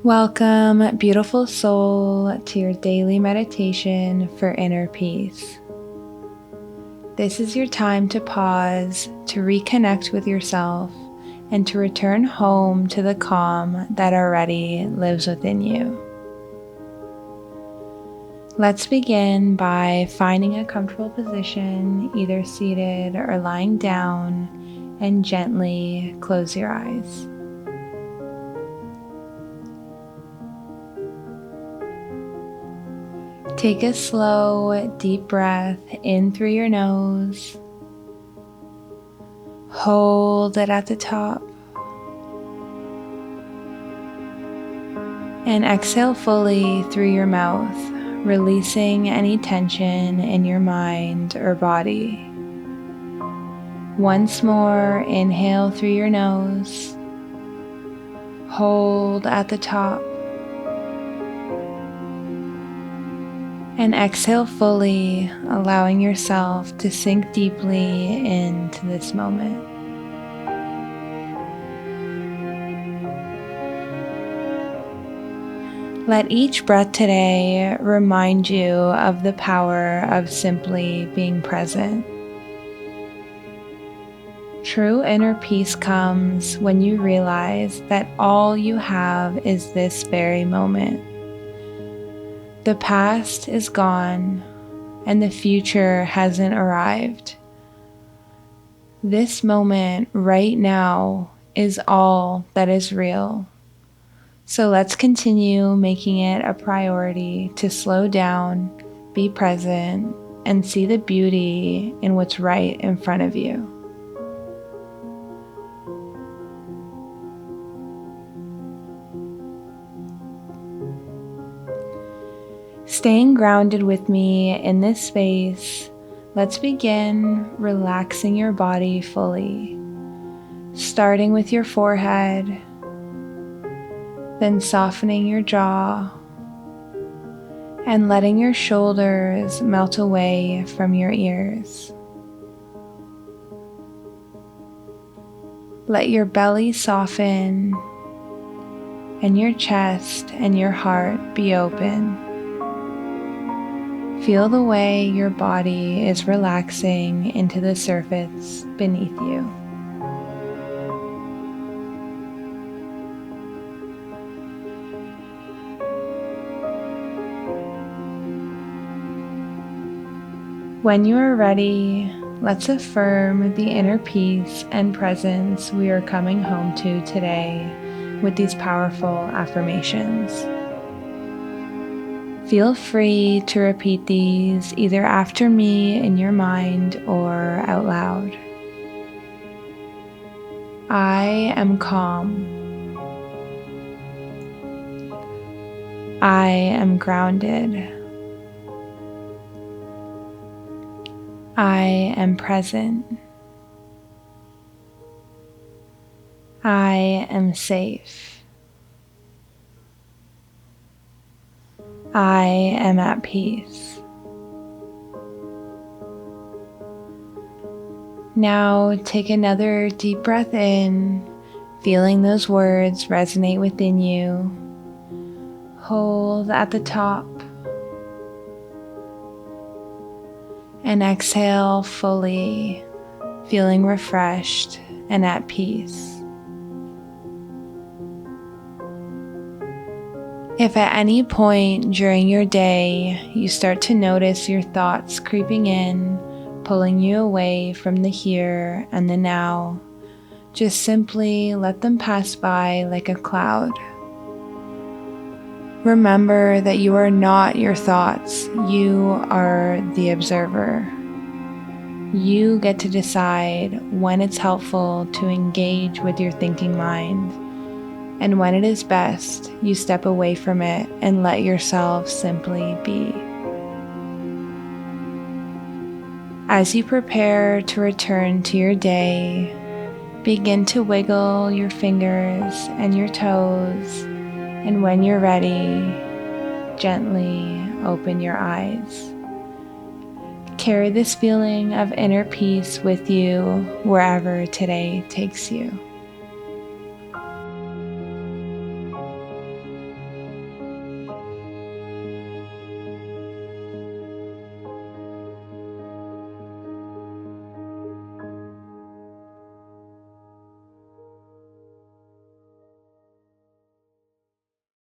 Welcome, beautiful soul, to your daily meditation for inner peace. This is your time to pause, to reconnect with yourself, and to return home to the calm that already lives within you. Let's begin by finding a comfortable position, either seated or lying down, and gently close your eyes. Take a slow, deep breath in through your nose. Hold it at the top. And exhale fully through your mouth, releasing any tension in your mind or body. Once more, inhale through your nose. Hold at the top. And exhale fully, allowing yourself to sink deeply into this moment. Let each breath today remind you of the power of simply being present. True inner peace comes when you realize that all you have is this very moment. The past is gone, and the future hasn't arrived. This moment right now is all that is real. So let's continue making it a priority to slow down, be present, and see the beauty in what's right in front of you. Staying grounded with me in this space, let's begin relaxing your body fully, starting with your forehead, then softening your jaw, and letting your shoulders melt away from your ears. Let your belly soften, and your chest and your heart be open. Feel the way your body is relaxing into the surface beneath you. When you are ready, let's affirm the inner peace and presence we are coming home to today with these powerful affirmations. Feel free to repeat these either after me in your mind or out loud. I am calm. I am grounded. I am present. I am safe. I am at peace. Now take another deep breath in, feeling those words resonate within you. Hold at the top. And exhale fully, feeling refreshed and at peace. If at any point during your day you start to notice your thoughts creeping in, pulling you away from the here and the now, just simply let them pass by like a cloud. Remember that you are not your thoughts, you are the observer. You get to decide when it's helpful to engage with your thinking mind, and when it is best, you step away from it and let yourself simply be. As you prepare to return to your day, begin to wiggle your fingers and your toes, and when you're ready, gently open your eyes. Carry this feeling of inner peace with you wherever today takes you.